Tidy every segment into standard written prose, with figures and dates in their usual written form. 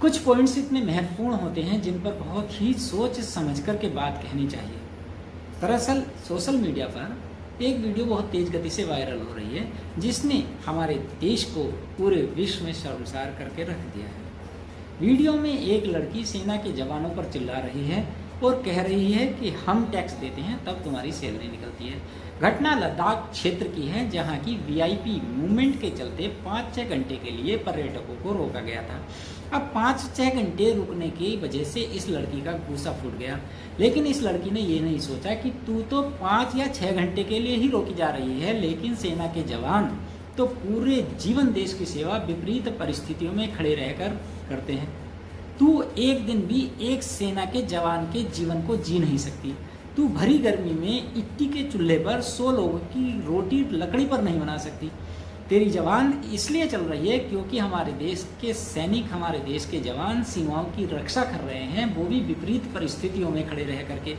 कुछ पॉइंट्स इतने महत्वपूर्ण होते हैं जिन पर बहुत ही सोच समझ कर के बात कहनी चाहिए। दरअसल सोशल मीडिया पर एक वीडियो बहुत तेज गति से वायरल हो रही है जिसने हमारे देश को पूरे विश्व में शर्मसार करके रख दिया है। वीडियो में एक लड़की सेना के जवानों पर चिल्ला रही है और कह रही है कि हम टैक्स देते हैं तब तुम्हारी सैलरी निकलती है। घटना लद्दाख क्षेत्र की है जहां की वीआईपी मूवमेंट के चलते 5-6 घंटे के लिए पर्यटकों को रोका गया था। अब 5-6 घंटे रुकने की वजह से इस लड़की का गुस्सा फूट गया, लेकिन इस लड़की ने ये नहीं सोचा कि तू तो 5 या 6 घंटे के लिए ही रोकी जा रही है, लेकिन सेना के जवान तो पूरे जीवन देश की सेवा विपरीत परिस्थितियों में खड़े रहकर करते हैं। तू एक दिन भी एक सेना के जवान के जीवन को जी नहीं सकती। तू भरी गर्मी में इट्टी के चूल्हे पर 100 लोगों की रोटी लकड़ी पर नहीं बना सकती। तेरी जवान इसलिए चल रही है क्योंकि हमारे देश के सैनिक, हमारे देश के जवान सीमाओं की रक्षा कर रहे हैं, वो भी विपरीत परिस्थितियों में खड़े रह करके।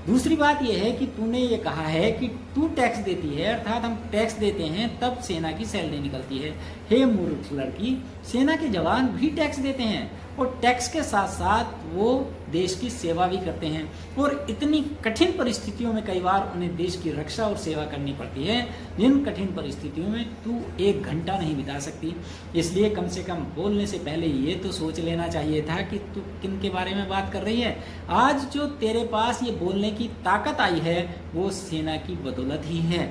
दूसरी बात यह है कि तूने ये कहा है कि तू टैक्स देती है, अर्थात हम टैक्स देते हैं तब सेना की सैलरी निकलती है। हे मूर्ख लड़की, सेना के जवान भी टैक्स देते हैं और टैक्स के साथ साथ वो देश की सेवा भी करते हैं और इतनी कठिन परिस्थितियों में कई बार उन्हें देश की रक्षा और सेवा करनी पड़ती है जिन कठिन परिस्थितियों में तू 1 घंटा नहीं बिता सकती। इसलिए कम से कम बोलने से पहले ये तो सोच लेना चाहिए था कि तू किन के बारे में बात कर रही है। आज जो तेरे पास ये बोलने की ताकत आई है वो सेना की बदौलत ही है।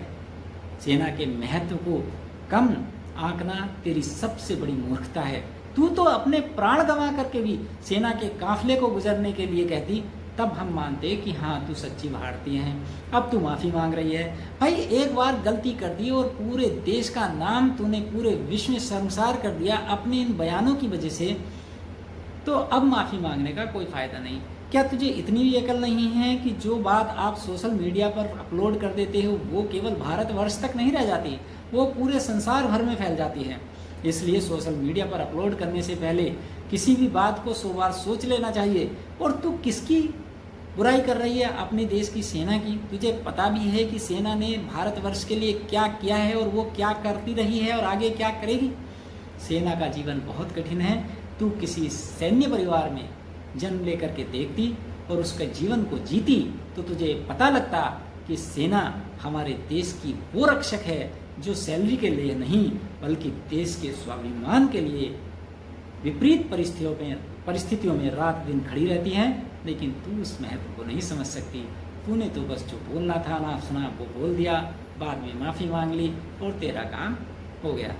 सेना के महत्व को कम आंकना तेरी सबसे बड़ी मूर्खता है। तू तो अपने प्राण गंवा करके भी सेना के काफिले को गुजरने के लिए कहती, तब हम मानते कि हाँ तू सच्ची भारतीय है। अब तू माफ़ी मांग रही है। भाई एक बार गलती कर दी और पूरे देश का नाम तूने पूरे विश्व में शर्मसार कर दिया अपने इन बयानों की वजह से, तो अब माफ़ी मांगने का कोई फ़ायदा नहीं। क्या तुझे इतनी भी अकल नहीं है कि जो बात आप सोशल मीडिया पर अपलोड कर देते हो वो केवल भारतवर्ष तक नहीं रह जाती, वो पूरे संसार भर में फैल जाती है। इसलिए सोशल मीडिया पर अपलोड करने से पहले किसी भी बात को 100 बार सोच लेना चाहिए। और तू किसकी बुराई कर रही है? अपने देश की सेना की। तुझे पता भी है कि सेना ने भारतवर्ष के लिए क्या किया है और वो क्या करती रही है और आगे क्या करेगी। सेना का जीवन बहुत कठिन है। तू किसी सैन्य परिवार में जन्म लेकर के देखती और उसके जीवन को जीती तो तुझे पता लगता कि सेना हमारे देश की वो रक्षक है जो सैलरी के लिए नहीं बल्कि देश के स्वाभिमान के लिए विपरीत परिस्थितियों में रात दिन खड़ी रहती है। लेकिन तू उस महत्व को नहीं समझ सकती। तूने तो बस जो बोलना था ना सुना वो बोल दिया, बाद में माफ़ी मांग ली और तेरा काम हो गया।